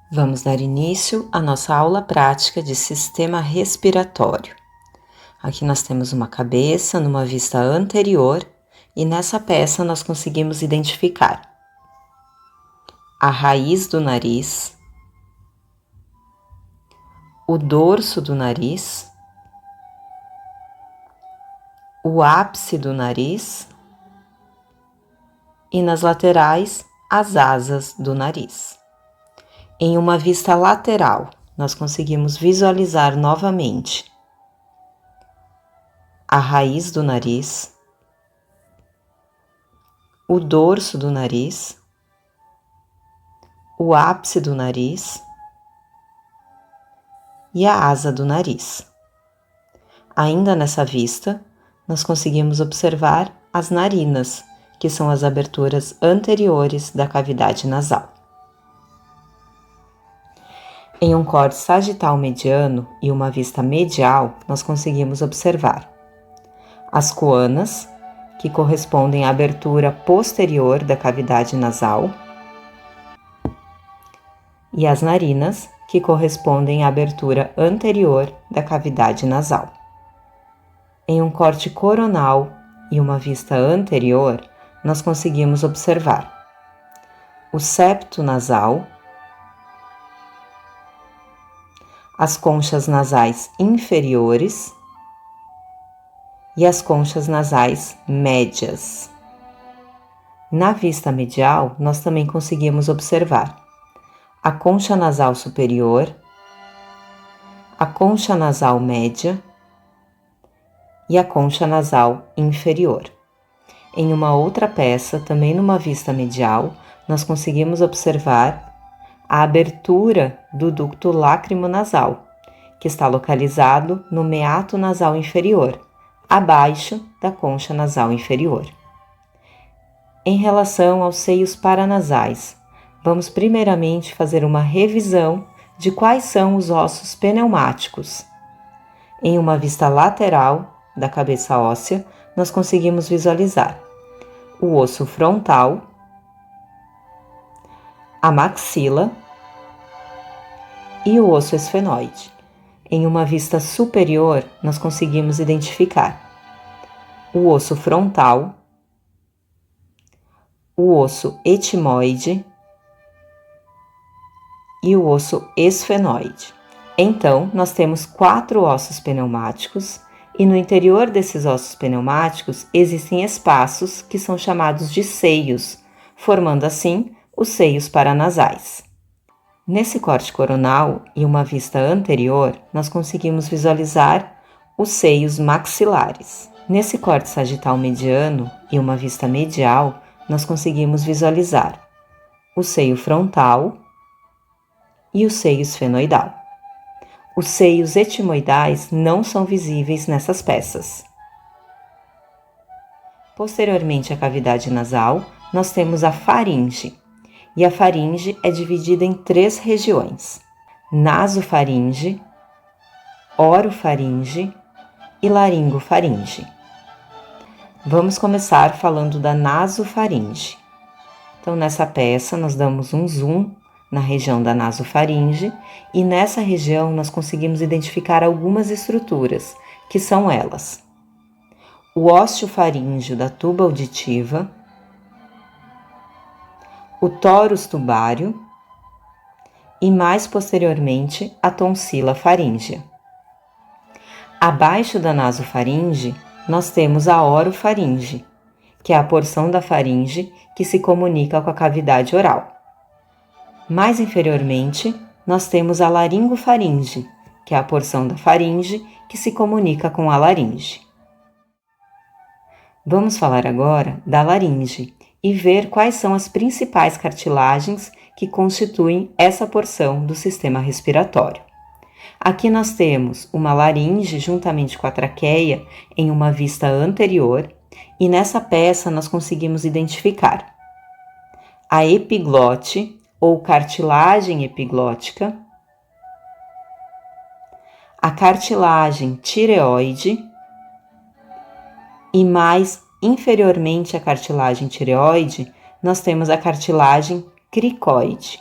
Vamos dar início à nossa aula prática de sistema respiratório. Aqui nós temos uma cabeça numa vista anterior e nessa peça nós conseguimos identificar a raiz do nariz, o dorso do nariz, o ápice do nariz e nas laterais as asas do nariz. Em uma vista lateral, nós conseguimos visualizar novamente a raiz do nariz, o dorso do nariz, o ápice do nariz e a asa do nariz. Ainda nessa vista, nós conseguimos observar as narinas, que são as aberturas anteriores da cavidade nasal. Em um corte sagital mediano e uma vista medial, nós conseguimos observar as coanas, que correspondem à abertura posterior da cavidade nasal, e as narinas, que correspondem à abertura anterior da cavidade nasal. Em um corte coronal e uma vista anterior, nós conseguimos observar o septo nasal, as conchas nasais inferiores e as conchas nasais médias. Na vista medial, nós também conseguimos observar a concha nasal superior, a concha nasal média e a concha nasal inferior. Em uma outra peça, também numa vista medial, nós conseguimos observar a abertura do ducto lacrimonasal, que está localizado no meato nasal inferior, abaixo da concha nasal inferior. Em relação aos seios paranasais, vamos primeiramente fazer uma revisão de quais são os ossos pneumáticos. Em uma vista lateral da cabeça óssea, nós conseguimos visualizar o osso frontal, a maxila e o osso esfenoide. Em uma vista superior, nós conseguimos identificar o osso frontal, o osso etimoide e o osso esfenoide. Então, nós temos 4 ossos pneumáticos e no interior desses ossos pneumáticos existem espaços que são chamados de seios, formando assim os seios paranasais. Nesse corte coronal e uma vista anterior, nós conseguimos visualizar os seios maxilares. Nesse corte sagital mediano e uma vista medial, nós conseguimos visualizar o seio frontal e o seio esfenoidal. Os seios etimoidais não são visíveis nessas peças. Posteriormente à cavidade nasal, nós temos a faringe. E a faringe é dividida em 3 regiões: nasofaringe, orofaringe e laringofaringe. Vamos começar falando da nasofaringe. Então, nessa peça, nós damos um zoom na região da nasofaringe e nessa região nós conseguimos identificar algumas estruturas, que são elas: o ósseo faríngeo da tuba auditiva, o tórus tubário e, mais posteriormente, a tonsila faríngea. Abaixo da nasofaringe, nós temos a orofaringe, que é a porção da faringe que se comunica com a cavidade oral. Mais inferiormente, nós temos a laringofaringe, que é a porção da faringe que se comunica com a laringe. Vamos falar agora da laringe e ver quais são as principais cartilagens que constituem essa porção do sistema respiratório. Aqui nós temos uma laringe juntamente com a traqueia em uma vista anterior e nessa peça nós conseguimos identificar a epiglote ou cartilagem epiglótica, a cartilagem tireoide e mais inferiormente à cartilagem tireoide, nós temos a cartilagem cricoide.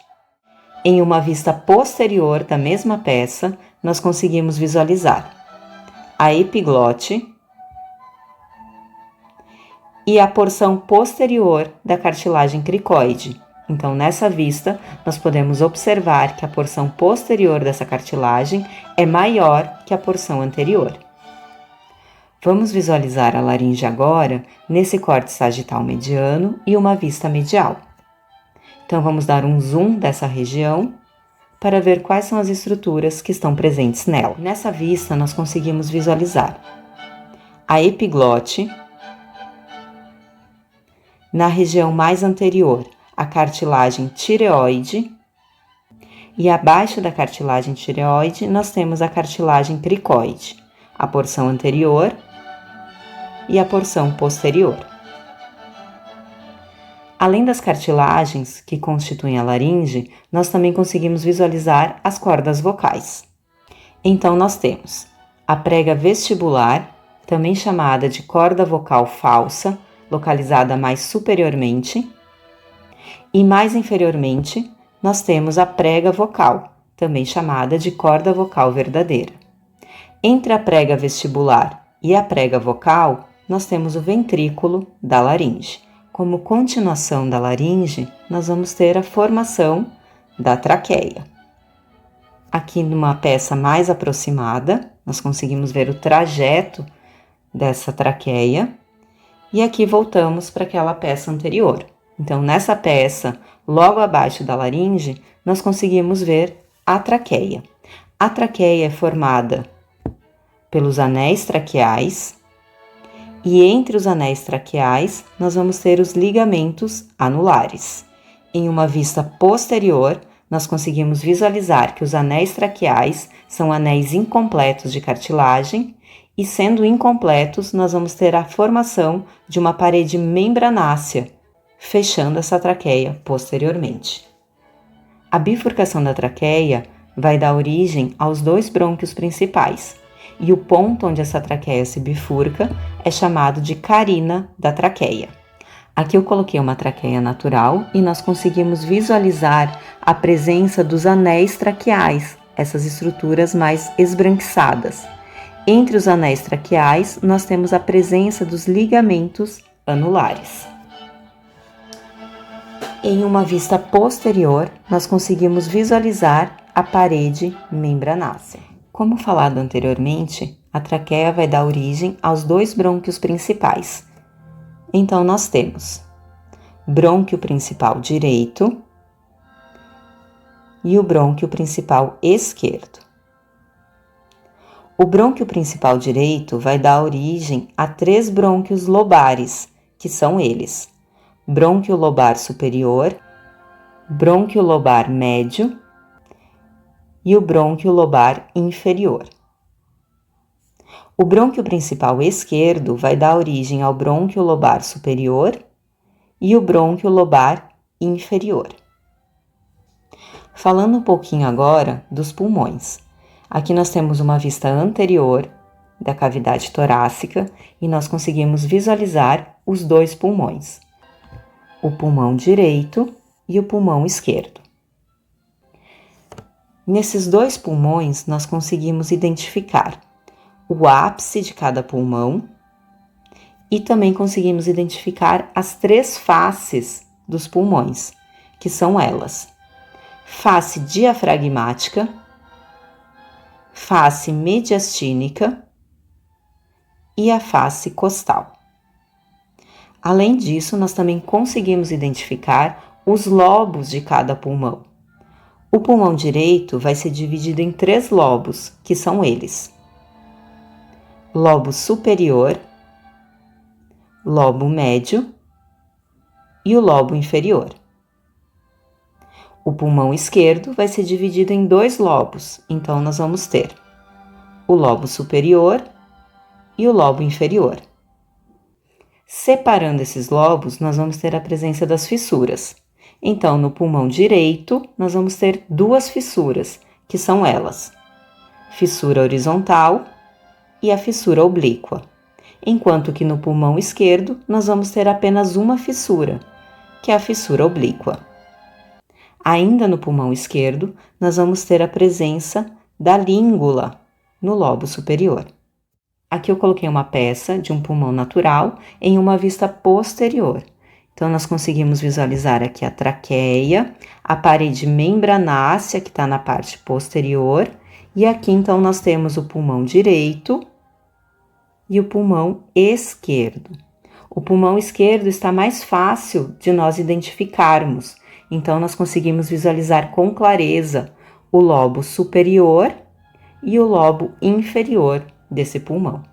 Em uma vista posterior da mesma peça, nós conseguimos visualizar a epiglote e a porção posterior da cartilagem cricoide. Então, nessa vista, nós podemos observar que a porção posterior dessa cartilagem é maior que a porção anterior. Vamos visualizar a laringe agora nesse corte sagital mediano e uma vista medial. Então, vamos dar um zoom dessa região para ver quais são as estruturas que estão presentes nela. Nessa vista, nós conseguimos visualizar a epiglote, na região mais anterior, a cartilagem tireoide, e abaixo da cartilagem tireoide, nós temos a cartilagem cricoide, a porção anterior e a porção posterior. Além das cartilagens que constituem a laringe, nós também conseguimos visualizar as cordas vocais. Então, nós temos a prega vestibular, também chamada de corda vocal falsa, localizada mais superiormente, e mais inferiormente, nós temos a prega vocal, também chamada de corda vocal verdadeira. Entre a prega vestibular e a prega vocal, nós temos o ventrículo da laringe. Como continuação da laringe, nós vamos ter a formação da traqueia. Aqui numa peça mais aproximada, nós conseguimos ver o trajeto dessa traqueia, e aqui voltamos para aquela peça anterior. Então, nessa peça, logo abaixo da laringe, nós conseguimos ver a traqueia. A traqueia é formada pelos anéis traqueais, e entre os anéis traqueais, nós vamos ter os ligamentos anulares. Em uma vista posterior, nós conseguimos visualizar que os anéis traqueais são anéis incompletos de cartilagem, e sendo incompletos, nós vamos ter a formação de uma parede membranácea, fechando essa traqueia posteriormente. A bifurcação da traqueia vai dar origem aos dois brônquios principais, e o ponto onde essa traqueia se bifurca é chamado de carina da traqueia. Aqui eu coloquei uma traqueia natural e nós conseguimos visualizar a presença dos anéis traqueais, essas estruturas mais esbranquiçadas. Entre os anéis traqueais, nós temos a presença dos ligamentos anulares. Em uma vista posterior, nós conseguimos visualizar a parede membranácea. Como falado anteriormente, a traqueia vai dar origem aos dois brônquios principais. Então, nós temos brônquio principal direito e o brônquio principal esquerdo. O brônquio principal direito vai dar origem a 3 brônquios lobares, que são eles: brônquio lobar superior, brônquio lobar médio e o brônquio lobar inferior. O brônquio principal esquerdo vai dar origem ao brônquio lobar superior e o brônquio lobar inferior. Falando um pouquinho agora dos pulmões. Aqui nós temos uma vista anterior da cavidade torácica e nós conseguimos visualizar os dois pulmões, o pulmão direito e o pulmão esquerdo. Nesses dois pulmões, nós conseguimos identificar o ápice de cada pulmão e também conseguimos identificar as 3 faces dos pulmões, que são elas: face diafragmática, face mediastínica e a face costal. Além disso, nós também conseguimos identificar os lobos de cada pulmão. O pulmão direito vai ser dividido em 3 lobos, que são eles: lobo superior, lobo médio e o lobo inferior. O pulmão esquerdo vai ser dividido em 2 lobos, então nós vamos ter o lobo superior e o lobo inferior. Separando esses lobos, nós vamos ter a presença das fissuras. Então, no pulmão direito, nós vamos ter 2 fissuras, que são elas: fissura horizontal e a fissura oblíqua. Enquanto que no pulmão esquerdo, nós vamos ter apenas uma fissura, que é a fissura oblíqua. Ainda no pulmão esquerdo, nós vamos ter a presença da língula no lobo superior. Aqui eu coloquei uma peça de um pulmão natural em uma vista posterior. Então, nós conseguimos visualizar aqui a traqueia, a parede membranácea, que está na parte posterior, e aqui, então, nós temos o pulmão direito e o pulmão esquerdo. O pulmão esquerdo está mais fácil de nós identificarmos, então, nós conseguimos visualizar com clareza o lobo superior e o lobo inferior desse pulmão.